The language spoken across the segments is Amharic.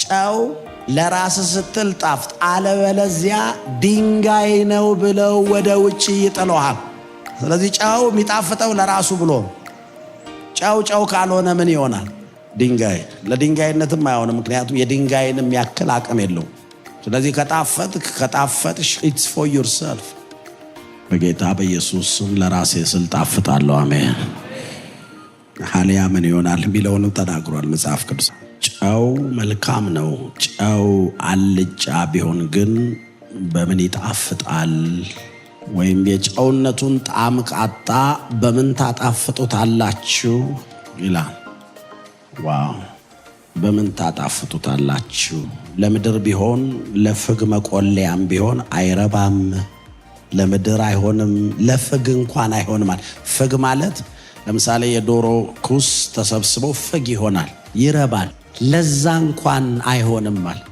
ጨው ለራስ ስትል ጣፍጥ፣ አለበለዚያ ድንጋይ ነው ብለው ወደ ውጪ ይጥለዋል። ስለዚህ ጨው የሚጣፍጠው ለራሱ ብሎ፣ ጨው ካልሆነ ምን ይሆናል? ድንጋይ። ለድንጋይነትም አይሆንም፣ ምክንያቱም የድንጋይንም ያክል አቅም የለውም። ስለዚህ ከጣፈጥሽ it's for yourself። በጌታ በኢየሱስ ስም ለራሴ ስል ጣፍጣለሁ። አሜን። ሐሊያ ምን ይሆናል የሚለውንም ተናግሯል መጽሐፍ ቅዱስ። ጨው መልካም ነው። ጨው አልጫ ቢሆን ግን በምን ይጣፍጣል? ወይም የጨውነቱን ጣዕም ካጣ በምን ታጣፍጡታላችሁ ይላል። ዋው! በምን ታጣፍጡታላችሁ? ለምድር ቢሆን ለፍግ መቆለያም ቢሆን አይረባም። ለምድር አይሆንም፣ ለፍግ እንኳን አይሆንም። ፍግ ማለት ለምሳሌ የዶሮ ኩስ ተሰብስቦ ፍግ ይሆናል፣ ይረባል። ለዛ እንኳን አይሆንም ማለት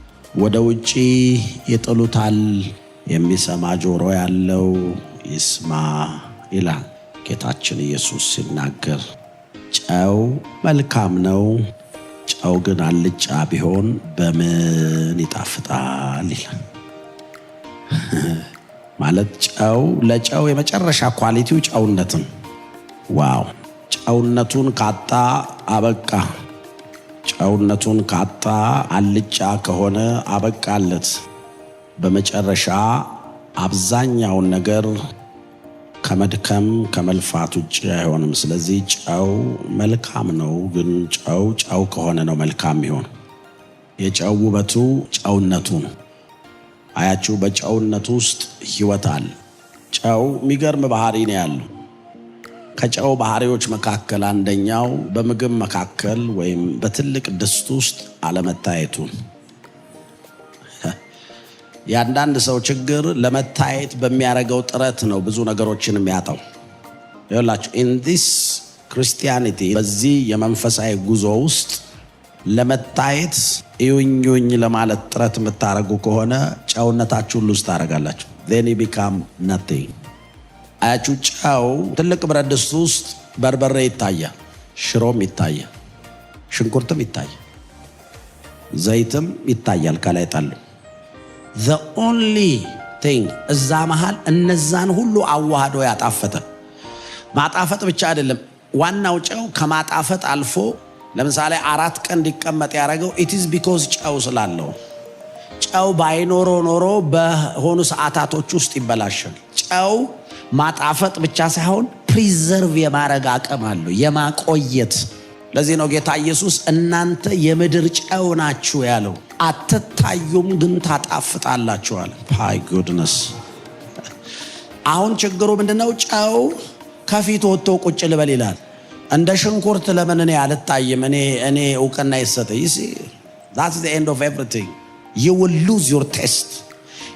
ወደ ውጪ ይጥሉታል። የሚሰማ ጆሮ ያለው ይስማ ይላል ጌታችን ኢየሱስ ሲናገር። ጨው መልካም ነው። ጨው ግን አልጫ ቢሆን በምን ይጣፍጣል ይላል። ማለት ጨው ለጨው የመጨረሻ ኳሊቲው ጨውነትን። ዋው! ጨውነቱን ካጣ አበቃ። ጨውነቱን ካጣ አልጫ ከሆነ አበቃለት። በመጨረሻ አብዛኛውን ነገር ከመድከም ከመልፋት ውጭ አይሆንም። ስለዚህ ጨው መልካም ነው፣ ግን ጨው ከሆነ ነው መልካም ይሆን። የጨው ውበቱ ጨውነቱ ነው። አያችሁ፣ በጨውነቱ ውስጥ ሕይወት አለ። ጨው የሚገርም ባህሪ ነው ያለው። ከጨው ባህሪዎች መካከል አንደኛው በምግብ መካከል ወይም በትልቅ ድስት ውስጥ አለመታየቱ። የአንዳንድ ሰው ችግር ለመታየት በሚያደርገው ጥረት ነው ብዙ ነገሮችን የሚያጣው። ይኸውላችሁ in this Christianity በዚህ የመንፈሳዊ ጉዞ ውስጥ ለመታየት እዩኝ ለማለት ጥረት የምታደርጉ ከሆነ ጨውነታችሁን ሉዝ ታደርጋላችሁ። then you become nothing። አያችሁ፣ ጨው ትልቅ ብረት ድስት ውስጥ በርበሬ ይታያል፣ ሽሮም ይታያል፣ ሽንኩርትም ይታያል፣ ዘይትም ይታያል ከላይ ጣሉ። the only thing እዛ መሃል እነዛን ሁሉ አዋህዶ ያጣፈጠ። ማጣፈጥ ብቻ አይደለም፣ ዋናው ጨው ከማጣፈጥ አልፎ ለምሳሌ 4 ቀን እንዲቀመጥ ያደረገው it is because ጨው ስላለው። ጨው ባይኖሮ ኖሮ በሆኑ ሰዓታቶች ውስጥ ይበላሻል። ጨው ማጣፈጥ ብቻ ሳይሆን ፕሪዘርቭ የማድረግ አቅም አለው፣ የማቆየት። ለዚህ ነው ጌታ ኢየሱስ እናንተ የምድር ጨው ናችሁ ያለው። አትታዩም ግን ታጣፍጣላችሁ አለ። ሃይ ጉድነስ። አሁን ችግሩ ምንድነው? ጨው ከፊት ወጥቶ ቁጭ ልበል ይላል። እንደ ሽንኩርት ለምን እኔ አልታይም? እኔ እውቅና ይሰጠኝ። you see, that's the end of everything. You will lose your taste.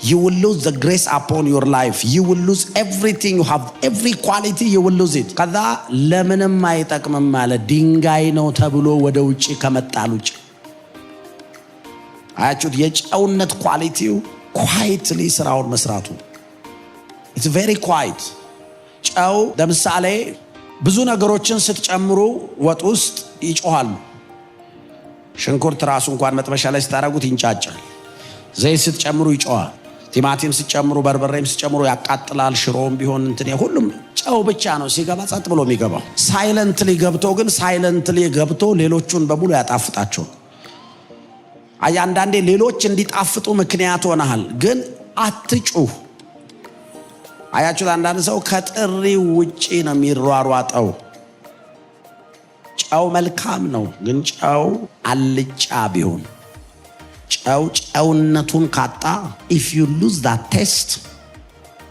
You will lose the grace upon your life. You will lose everything you have, every quality you will lose it. ከዛ ለምንም አይጠቅምም ማለት ድንጋይ ነው ተብሎ ወደ ውጪ ከመጣል ውጪ። አያችሁት? የጨውነት ኳሊቲው ኳይትሊ ስራውን መስራቱ። it's very quiet። ጨው ለምሳሌ ብዙ ነገሮችን ስትጨምሩ ወጥ ውስጥ ይጮሃሉ። ሽንኩርት ራሱ እንኳን መጥበሻ ላይ ስታረጉት ይንጫጫል። ዘይት ስትጨምሩ ይጮሃል። ቲማቲም ስትጨምሩ፣ በርበሬም ስትጨምሩ ያቃጥላል። ሽሮም ቢሆን ሁሉም ጨው ብቻ ነው ሲገባ ጸጥ ብሎ የሚገባው። ሳይለንትሊ ገብቶ ግን ሳይለንትሊ ገብቶ ሌሎቹን በሙሉ ያጣፍጣቸው። አንዳንዴ ሌሎች እንዲጣፍጡ ምክንያት ሆነሃል፣ ግን አትጩህ። አያችሁ፣ አንዳንድ ሰው ከጥሪ ውጪ ነው የሚሯሯጠው። ጨው መልካም ነው፣ ግን ጨው አልጫ ቢሆን ጨውነቱን ካጣ if you lose that taste,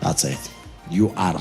that's it, you are